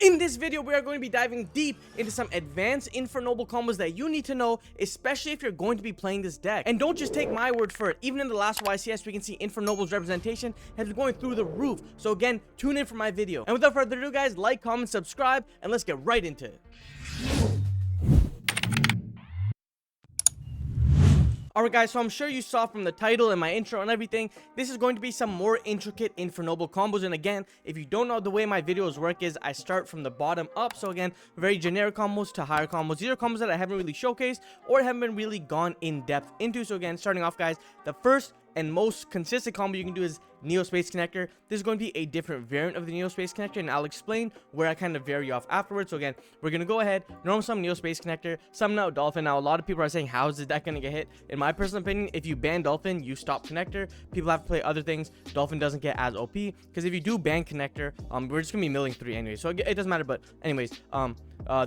In this video, we are going to be diving deep into some advanced Infernoble combos that you need to know, especially if you're going to be playing this deck. And don't just take my word for it. Even in the last YCS, we can see Infernoble's representation has been going through the roof. So again, tune in for my video. And without further ado, guys, like, comment, subscribe, and let's get right into it. Alright guys, so I'm sure you saw from the title and my intro and everything, this is going to be some more intricate Infernoble combos. And again, if you don't know, the way my videos work is I start from the bottom up. So again, very generic combos to higher combos. These are combos that I haven't really showcased or haven't been really gone in depth into. So again, starting off guys, the first and most consistent combo you can do is Neo Space Connector. This is going to be a different variant of the Neo Space Connector, and I'll explain where I kind of vary off afterwards. So again, we're going to go ahead, normal summon Neo Space Connector, summon out Dolphin. Now, a lot of people are saying, how is this deck going to get hit? In my personal opinion, if you ban Dolphin, you stop Connector. People have to play other things. Dolphin doesn't get as OP, because if you do ban Connector, we're just going to be milling 3 anyway, so it doesn't matter. But anyways,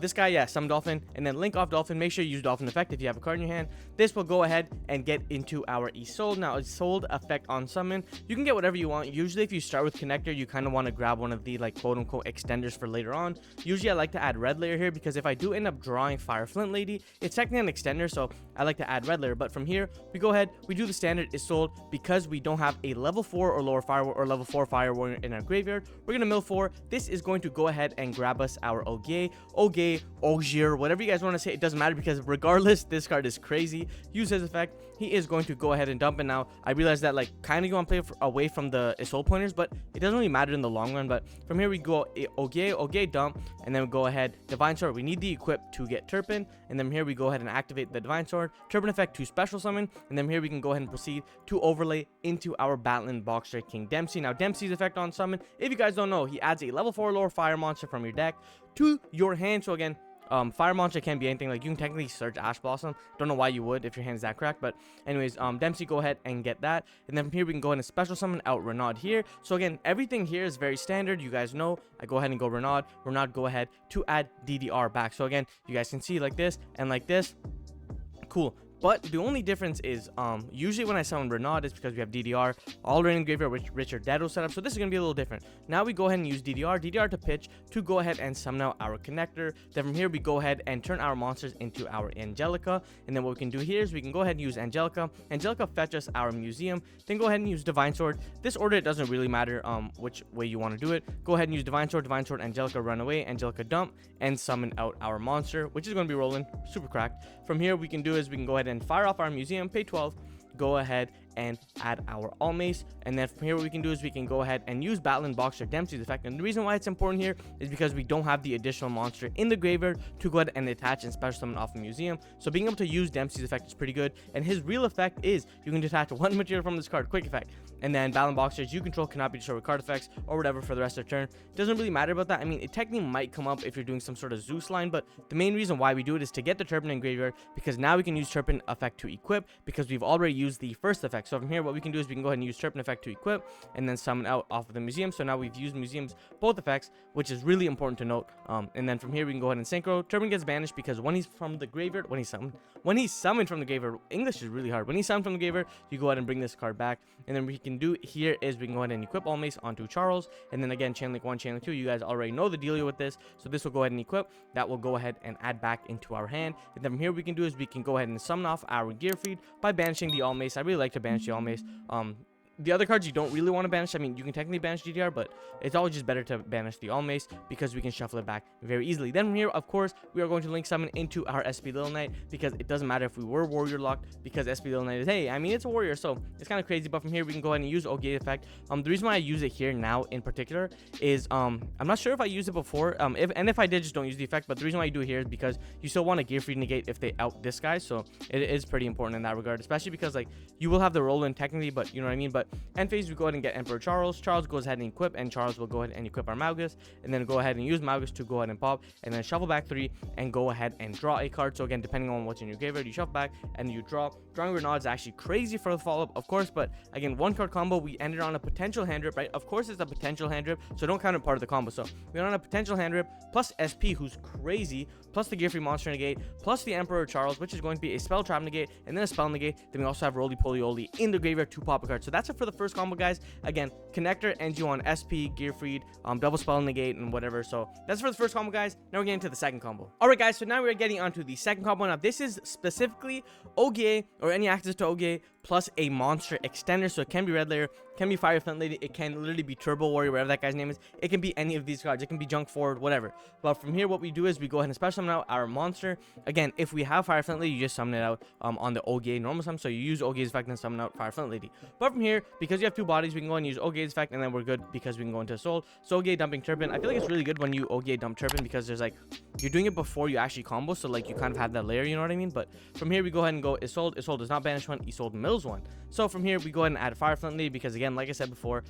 this guy, yeah, summon Dolphin, and then link off Dolphin. Make sure you use Dolphin effect if you have a card in your hand. This will go ahead and get into our Isolde. Now, Isolde effect on summon, you can get whatever you want. Usually if you start with Connector, you kind of want to grab one of the like quote unquote extenders for later on. Usually I like to add Red Layer here, because if I do end up drawing Fire Flint Lady, it's technically an extender, so I like to add Red Layer. But from here, we go ahead, we do the standard Isolde, because we don't have a level 4 or lower Fire or level 4 Fire Warrior in our graveyard. We're gonna mill 4. This is going to go ahead and grab us our Ogier, Ogier, whatever you guys want to say. It doesn't matter, because regardless, this card is crazy. Use his effect. He is going to go ahead and dump it. Now, I realize that like kind of you want to play away from the Isolde pointers, but it doesn't really matter in the long run. But from here we go Ogier dump, and then we go ahead Divine Sword. We need the equip to get Turpin, and then here we go ahead and activate the Divine Sword, Turpin effect to special summon, and then here we can go ahead and proceed to overlay into our Battling Boxer King Dempsey. Now, Dempsey's effect on summon, if you guys don't know, he adds a level 4 lower fire monster from your deck to your hand. So again, fire monster can be anything. Like, you can technically search Ash Blossom. Don't know why you would if your hand's that cracked, but anyways, Dempsey, go ahead and get that. And then from here we can go ahead and special summon out Renaud here. So again, everything here is very standard. You guys know I go ahead and go Renaud go ahead to add DDR back. So again, you guys can see like this and like this. Cool. But the only difference is, usually when I summon Renaud, it's because we have DDR already in graveyard, which Richard Dead will set up. So this is going to be a little different. Now we go ahead and use DDR to pitch to go ahead and summon out our Connector. Then from here, we go ahead and turn our monsters into our Angelica. And then what we can do here is we can go ahead and use Angelica. Angelica fetch us our Museum. Then go ahead and use Divine Sword. This order, it doesn't really matter which way you want to do it. Go ahead and use Divine Sword, Angelica, run away, Angelica dump, and summon out our monster, which is going to be rolling super cracked. From here, we can do is we can go ahead and fire off our Museum, pay 12, go ahead and add our All Mace, and then from here what we can do is we can go ahead and use Battling Boxer Dempsey's effect. And the reason why it's important here is because we don't have the additional monster in the graveyard to go ahead and attach and special summon off the Museum. So being able to use Dempsey's effect is pretty good, and his real effect is you can detach one material from this card, quick effect, and then Battling Boxers you control cannot be destroyed with card effects or whatever for the rest of the turn. It doesn't really matter about that. I mean, it technically might come up if you're doing some sort of Zeus line, but the main reason why we do it is to get the Turpin in graveyard, because now we can use Turpin effect to equip, because we've already used the first effect. So from here what we can do is we can go ahead and use Turpin effect to equip and then summon out off of the Museum. So now we've used Museum's both effects, which is really important to note. And then from here we can go ahead and synchro. Turpin gets banished because when he's from the graveyard, when he's summoned from the graveyard, English is really hard. When he's summoned from the graveyard, you go ahead and bring this card back. And then we can do here is we can go ahead and equip All Mace onto Charles, and then again Chain Link 1, Chain Link 2. You guys already know the dealio with this, so this will go ahead and equip. That will go ahead and add back into our hand. And then from here we can do is we can go ahead and summon off our Gear Feed by banishing the All Mace. I really like to banish the All Mace. The other cards you don't really want to banish. I mean, you can technically banish DDR, but it's always just better to banish the All Mace because we can shuffle it back very easily. Then from here, of course, we are going to link summon into our SP Little Knight, because it doesn't matter if we were warrior locked, because SP Little Knight is, hey, I mean, it's a warrior, so it's kind of crazy. But from here, we can go ahead and use Ogier effect. The reason why I use it here now in particular is I'm not sure if I used it before. If I did, just don't use the effect. But the reason why I do it here is because you still want to Gear Free negate if they out this guy, so it is pretty important in that regard, especially because like you will have the roll in technically, but you know what I mean. But end phase, we go ahead and get Emperor Charles. Charles goes ahead and equip, and Charles will go ahead and equip our Malgus, and then go ahead and use Malgus to go ahead and pop, and then shuffle back 3 and go ahead and draw a card. So again, depending on what's in your graveyard, you shuffle back and you draw. Drawing Renaud is actually crazy for the follow-up, of course, but again, 1-card combo. We ended on a potential hand rip, right? Of course it's a potential hand rip, so don't count it part of the combo. So we're on a potential hand rip plus SP, who's crazy, plus the Gear Free Monster negate, plus the Emperor Charles, which is going to be a spell trap negate, and then a spell negate. Then we also have Roly Poly Oly in the graveyard to pop a card. So that's it for the first combo, guys. Again, connector ends you on SP, Gearfried, double spell negate, and whatever. So that's for the first combo, guys. Now we're getting to the second combo. Alright, guys, so now we're getting onto the second combo. Now this is specifically Ogier or any access to Ogier plus a monster extender. So it can be Red Layer, can be Fire Flint Lady, it can literally be Turbo Warrior, whatever that guy's name is. It can be any of these cards. It can be Junk Forward, whatever. But from here, what we do is we go ahead and special summon out our monster. Again, if we have Fire Flint Lady, you just summon it out on the Ogier normal summon. So you use Ogier's effect and summon out Fire Flint Lady. But from here, because you have two bodies, we can go and use Ogier's effect, and then we're good because we can go into Soul. So Ogier dumping Turpin. I feel like it's really good when you Ogier dump Turpin because there's like, you're doing it before you actually combo. So like you kind of have that layer, you know what I mean? But from here, we go ahead and go Isolde. Isolde does not banish one. Isolde mills one. So from here, we go ahead and add Fire Flint Lady because again, like I said before,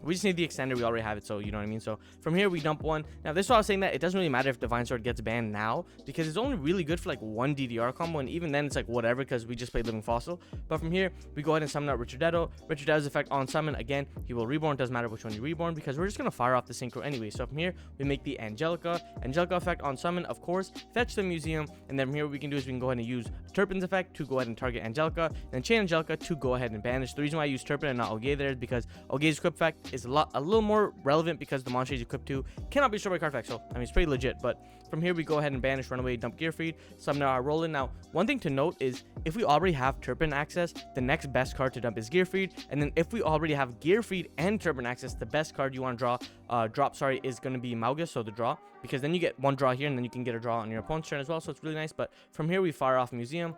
we just need the extender. We already have it, so you know what I mean. So from here, we dump one. Now this is why I was saying that it doesn't really matter if Divine Sword gets banned now because it's only really good for like one DDR combo, and even then it's like whatever because we just played Living Fossil. But from here, we go ahead and summon out Richardetto. Richardetto's effect on summon, again, he will reborn. Doesn't matter which one you reborn because we're just gonna fire off the synchro anyway. So from here, we make the Angelica effect on summon, of course, fetch the museum, and then from here what we can do is we can go ahead and use Turpin's effect to go ahead and target Angelica, and then chain Angelica to go ahead and banish. The reason why I use Turpin and not Ogier there is because Ogier's equip effect is a little more relevant because the monster he's equipped to cannot be destroyed by card effect. So I mean, it's pretty legit. But from here, we go ahead and banish, run away, dump Gearfried, summon our Roland. Now, one thing to note is if we already have Turpin access, the next best card to dump is Gearfried, and then if we already have Gearfried and Turpin access, the best card you want to drop is going to be Maugus, so the draw, because then you get one draw here, and then you can get a draw on your opponent's turn as well. So it's really nice. But from here, we fire off Museum.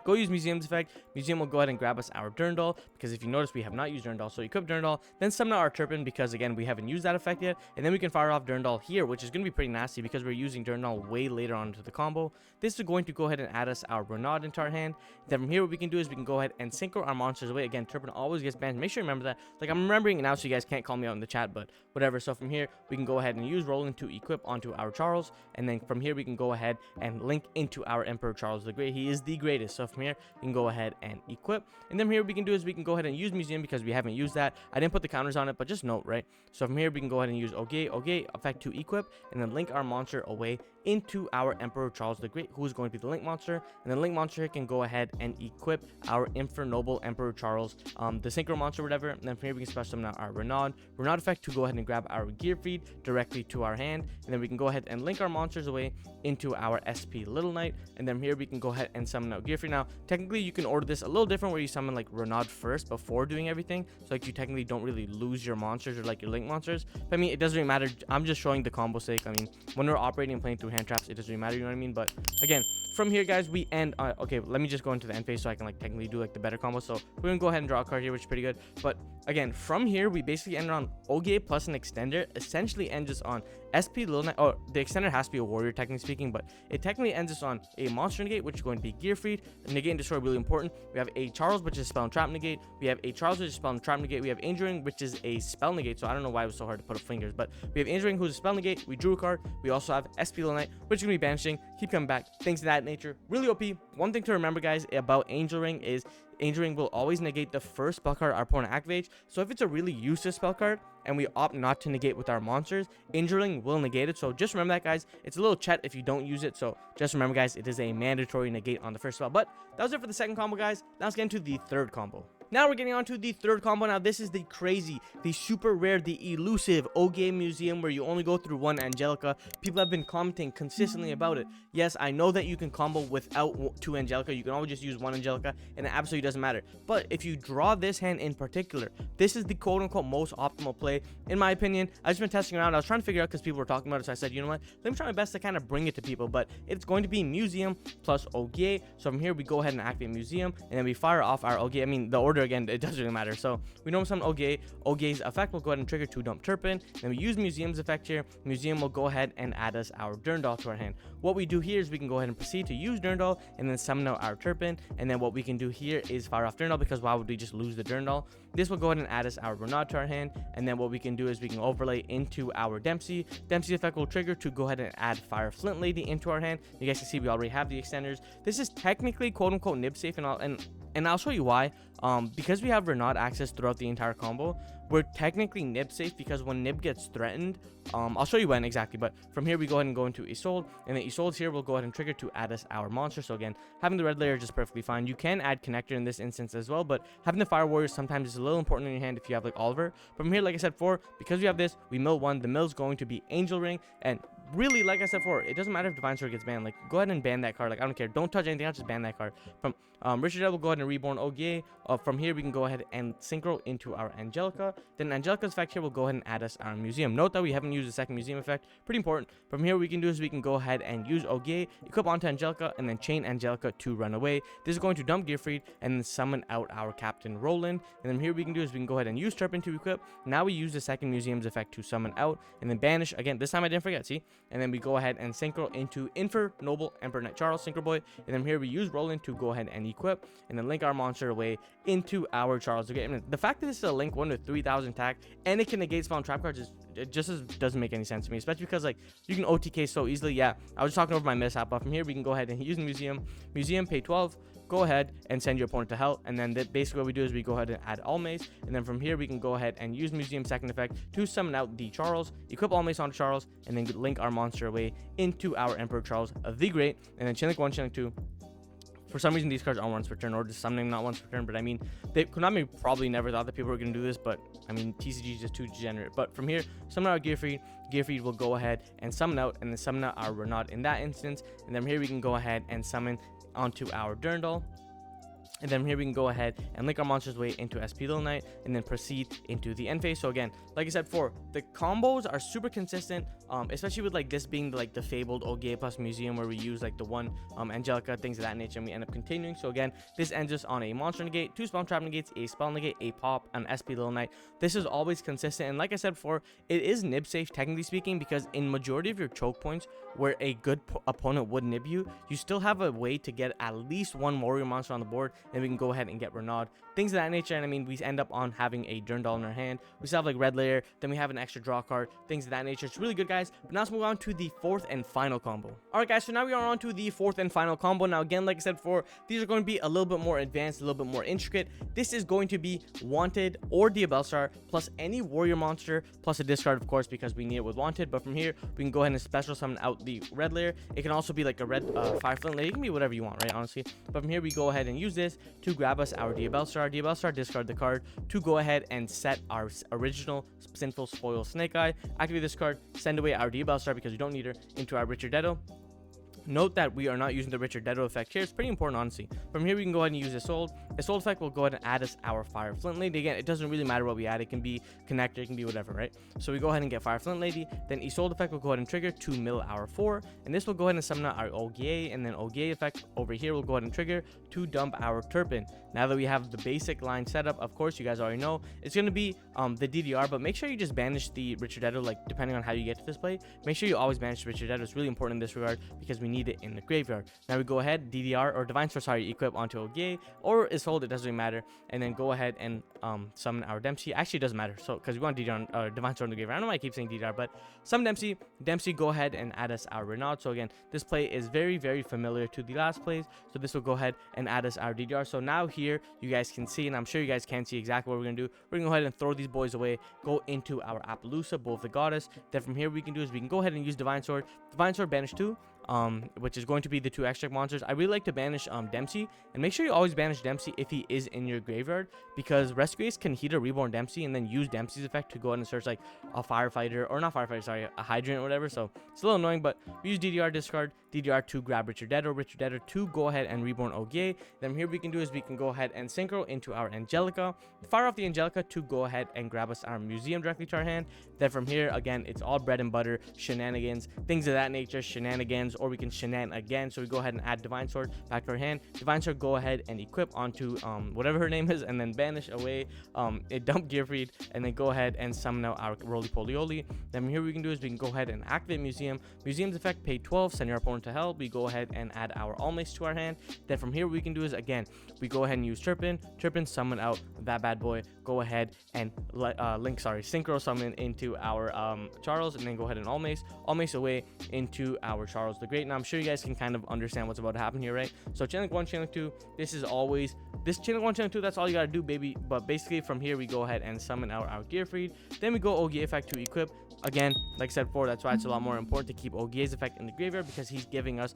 Go use Museum's effect. Museum will go ahead and grab us our Durndal, because if you notice, we have not used Durndal. So equip Durndal, then summon out our Turpin, because again, we haven't used that effect yet. And then we can fire off Durndal here, which is going to be pretty nasty because we're using Durndal way later on into the combo. This is going to go ahead and add us our Renaud into our hand. Then from here, what we can do is we can go ahead and synchro our monsters away. Again, Turpin always gets banned. Make sure you remember that. Like, I'm remembering it now, so you guys can't call me out in the chat, but whatever. So from here, we can go ahead and use Roland to equip onto our Charles. And then from here, we can go ahead and link into our Emperor Charles the Great. He is the greatest. So from here, we can go ahead and equip, and then here we can do is we can go ahead and use Museum because we haven't used that. I didn't put the counters on it, but just note, right? So from here we can go ahead and use Ogier effect to equip, and then link our monster away into our Emperor Charles the Great, who is going to be the link monster. And then link monster can go ahead and equip our Infernoble Emperor Charles, the synchro monster, whatever. And then from here we can special summon out our Renaud effect to go ahead and grab our Gearfried directly to our hand, and then we can go ahead and link our monsters away into our SP Little Knight. And then here we can go ahead and summon out Gearfried. Now technically you can order this a little different where you summon like Renaud first before doing everything, so like you technically don't really lose your monsters or like your link monsters. But I mean, it doesn't really matter. I'm just showing the combo sake. I mean, when we're operating and playing through hand traps, it doesn't really matter, you know what I mean? But again, from here guys, we end okay, let me just go into the end phase so I can like technically do like the better combo. So we're gonna go ahead and draw a card here, which is pretty good. But again, from here we basically end on Ogier plus an extender, essentially ends us on SP Little Knight. Oh, the extender has to be a warrior technically speaking, but it technically ends us on a monster negate, which is going to be Gearfried. Negate and destroy, really important. We have a Charles, which is spell and trap negate. We have a Charles, which is spell and trap negate. We have Angel Ring, which is a spell negate. So I don't know why it was so hard to put up fingers, but we have Angel Ring, who's a spell negate. We drew a card. We also have SP Little Knight, which is going to be banishing, keep coming back, things of that nature. Really OP. One thing to remember, guys, about Angel Ring is Angel Ring will always negate the first spell card our opponent activates. So if it's a really useless spell card and we opt not to negate with our monsters, Angel Ring will negate it. So just remember that, guys. It's a little chat if you don't use it. So just remember, guys, it is a mandatory negate on the first spell. But that was it for the second combo, guys. Now let's get into the third combo. Now we're getting on to the third combo. Now this is the crazy, the super rare, the elusive Ogier Museum where you only go through one Angelica. People have been commenting consistently about it. Yes, I know that you can combo without two Angelica. You can always just use one Angelica and it absolutely doesn't matter. But if you draw this hand in particular, this is the quote-unquote most optimal play in my opinion. I've just been testing around. I was trying to figure out because people were talking about it, so I said, you know what, let me try my best to kind of bring it to people. But it's going to be Museum plus Ogier. So from here we go ahead and activate Museum, and then we fire off our Ogier. I mean, the order again, it doesn't really matter. So we know some Ogier. Ogier's effect will go ahead and trigger to dump Turpin. Then we use Museum's effect here. Museum will go ahead and add us our Durndal to our hand. What we do here is we can go ahead and proceed to use Durndal and then summon out our Turpin. And then what we can do here is fire off Durndal, because why would we just lose the Durndal? This will go ahead and add us our Renaud to our hand. And then what we can do is we can overlay into our Dempsey. Dempsey effect will trigger to go ahead and add Fire Flint Lady into our hand. You guys can see we already have the extenders. This is technically quote unquote nib safe and all, and And I'll show you why. Because we have Renaud access throughout the entire combo, we're technically nib safe, because when nib gets threatened, I'll show you when exactly, but from here we go ahead and go into Isolde, and then Isolde's here will go ahead and trigger to add us our monster. So again, having the red layer is just perfectly fine. You can add connector in this instance as well, but having the fire warriors sometimes is a little important in your hand if you have like Oliver. From here, like I said before, because we have this, we mill one. The mill's going to be Angel Ring, and really, like I said before, it doesn't matter if Divine Sword gets banned. Like, go ahead and ban that card. Like, I don't care. Don't touch anything else. Just ban that card. From Richard will go ahead and reborn Ogier. From here, we can go ahead and synchro into our Angelica. Then Angelica's effect here will go ahead and add us our museum. Note that we haven't used the second museum effect. Pretty important. From here, we can do is we can go ahead and use Ogier, equip onto Angelica, and then chain Angelica to run away. This is going to dump Gearfried and then summon out our Captain Roland. And then here we can do is we can go ahead and use Turpin to equip. Now we use the second museum's effect to summon out, and then banish. Again, this time I didn't forget, see? And then we go ahead and synchro into Infernoble Emperor Knight Charles, Synchro Boy. And then here we use Roland to go ahead and equip, and then link our monster away into our Charles. Okay, and the fact that this is a link 1 with 3,000 attack and it can negate spawn trap cards it just doesn't make any sense to me, especially because like you can OTK so easily. Yeah, I was talking over my mishap, but from here we can go ahead and use museum, pay 12, go ahead and send your opponent to hell. And then basically what we do is we go ahead and add Almace, and then from here we can go ahead and use museum second effect to summon out the Charles, equip Almace onto Charles, and then link our monster away into our Emperor Charles the Great. And then Chinlink 1, Chinlink 2. For some reason, these cards aren't once per turn, or just something not once per turn. But I mean, Konami probably never thought that people were going to do this. But I mean, TCG is just too degenerate. But from here, summon out Gearfried will go ahead and summon out, and then summon out our Renaud in that instance. And then here we can go ahead and summon onto our Durndal. And then here we can go ahead and link our monster's way into SP Little Knight, and then proceed into the end phase. So again, like I said before, the combos are super consistent, especially with like this being like the fabled Ogier plus museum, where we use like the one Angelica, things of that nature, and we end up continuing. So again, this ends us on a monster negate, 2 spawn trap negates, a spell negate, a pop, an SP Little Knight. This is always consistent, and like I said before, it is nib safe technically speaking, because in majority of your choke points where a good opponent would nib you, you still have a way to get at least one warrior monster on the board, and we can go ahead and get Renaud, things of that nature. And I mean, we end up on having a Durndal in our hand. We still have like red layer, then we have an extra draw card, things of that nature. It's really good, guys. But now let's move on to the 4th and final combo. All right, guys, so now we are on to the 4th and final combo. Now again, like I said before, these are going to be a little bit more advanced, a little bit more intricate. This is going to be Wanted or Diabellstar plus any warrior monster plus a discard, of course, because we need it with Wanted. But from here, we can go ahead and special summon out the red layer. It can also be like a red fire flint lady. It can be whatever you want, right? Honestly. But from here, we go ahead and use this to grab us our Diabellstar, discard the card to go ahead and set our original Sinful Spoil Snake Eye, activate this card, send away our Diabellstar because we don't need her, into our Richardetto. Note that we are not using the Richardetto effect here. It's pretty important, honestly. From here, we can go ahead and use Isolde. Isolde effect will go ahead and add us our Fire Flint Lady. Again, it doesn't really matter what we add. It can be connector, it can be whatever, right? So we go ahead and get Fire Flint Lady. Then Isolde effect will go ahead and trigger to mill our 4. And this will go ahead and summon out our Ogier. And then Ogier effect over here will go ahead and trigger to dump our Turpin. Now that we have the basic line set up, of course, you guys already know, it's going to be the DDR. But make sure you just banish the Richardetto, like, depending on how you get to this play. Make sure you always banish the Richardetto. It's really important in this regard because we need it in the graveyard. Now we go ahead, DDR or Divine Sword, sorry, equip onto Ogier or Isolde, it doesn't really matter, and then go ahead and summon our Dempsey. Actually, it doesn't matter, so because we want DDR on Divine Sword in the graveyard. I don't know why I keep saying DDR, but summon Dempsey, go ahead and add us our Renaud. So again, this play is very, very familiar to the last plays, so this will go ahead and add us our DDR. So now here, you guys can see, and I'm sure you guys can see exactly what we're going to do. We're going to go ahead and throw these boys away, go into our Appaloosa, Bull of the Goddess. Then from here, we can do is we can go ahead and use Divine Sword, banish 2, which is going to be the 2 extract monsters. I really like to banish Dempsey, and make sure you always banish Dempsey if he is in your graveyard, because Rescue Ace can Heater Reborn Dempsey and then use Dempsey's effect to go ahead and search like a firefighter, or not firefighter, sorry, a hydrant or whatever. So it's a little annoying, but we use DDR, discard DDR to grab Richardetto to go ahead and reborn Ogier. Then here we can do is we can go ahead and synchro into our Angelica, fire off the Angelica to go ahead and grab us our museum directly to our hand. Then from here, again, it's all bread and butter, shenanigans, things of that nature, shenanigans, or we can shenan again. So we go ahead and add Divine Sword back to our hand. Divine Sword, go ahead and equip onto whatever her name is, and then banish away it, dump Gearfried, and then go ahead and summon out our Roly Polioli. Then here we can do is we can go ahead and activate Museum's effect, pay 12, send your opponent to hell. We go ahead and add our Almace to our hand. Then from here we can do is again, we go ahead and use Turpin, summon out that bad boy, go ahead and synchro summon into our Charles, and then go ahead and Almace away into our Charles the great. Now I'm sure you guys can kind of understand what's about to happen here, right? So chain link 1, chain link 2, this is always this chain link 1, chain link 2, that's all you gotta do, baby. But basically from here we go ahead and summon our Gear Freed. Then we go Ogier effect to equip. Again, like I said before, that's why it's a lot more important to keep Ogier's effect in the graveyard, because he's giving us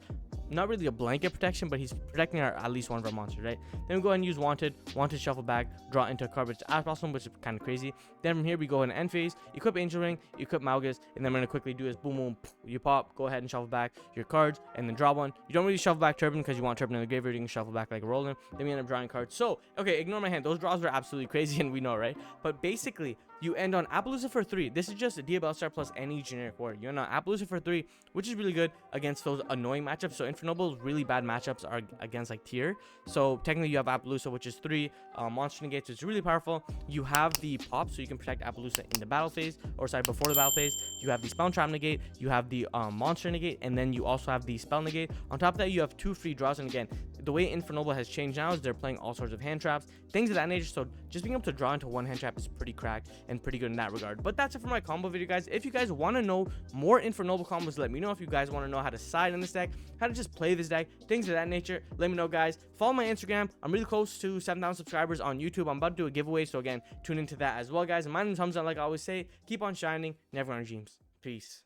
not really a blanket protection, but he's protecting at least one of our monsters, right? Then we go ahead and use Wanted shuffle back, draw into a card which is as possible, which is kind of crazy. Then from here we go in end phase, equip Angel Ring, equip Malgus, and then we're gonna quickly do this boom boom, you pop, go ahead and shuffle back your cards, and then draw one. You don't really shuffle back Turban because you want Turban in the graveyard, you can shuffle back like a Roland. Then we end up drawing cards. So okay, ignore my hand, those draws were absolutely crazy and we know, right? But basically you end on Appaloosa for 3. This is just a Diabellstar plus any generic warrior. You end on Appaloosa for 3, which is really good against those annoying matchups. So Infernoble's really bad matchups are against like tier. So technically you have Appaloosa, which is 3 monster negates, which is really powerful. You have the pop, so you can protect Appaloosa in the battle phase, or sorry, before the battle phase. You have the spell trap negate, you have the monster negate, and then you also have the spell negate. On top of that, you have 2 free draws. And again, the way Infernoble has changed now is they're playing all sorts of hand traps, things of that nature. So just being able to draw into one hand trap is pretty cracked and pretty good in that regard. But that's it for my combo video, guys. If you guys want to know more Infernoble combos, let me know. If you guys want to know how to side in this deck, how to just play this deck, things of that nature, let me know, guys. Follow my Instagram. I'm really close to 7,000 subscribers on YouTube. I'm about to do a giveaway, so again, tune into that as well, guys. And my name's Hamza. Like I always say, keep on shining, never on dreams. Peace.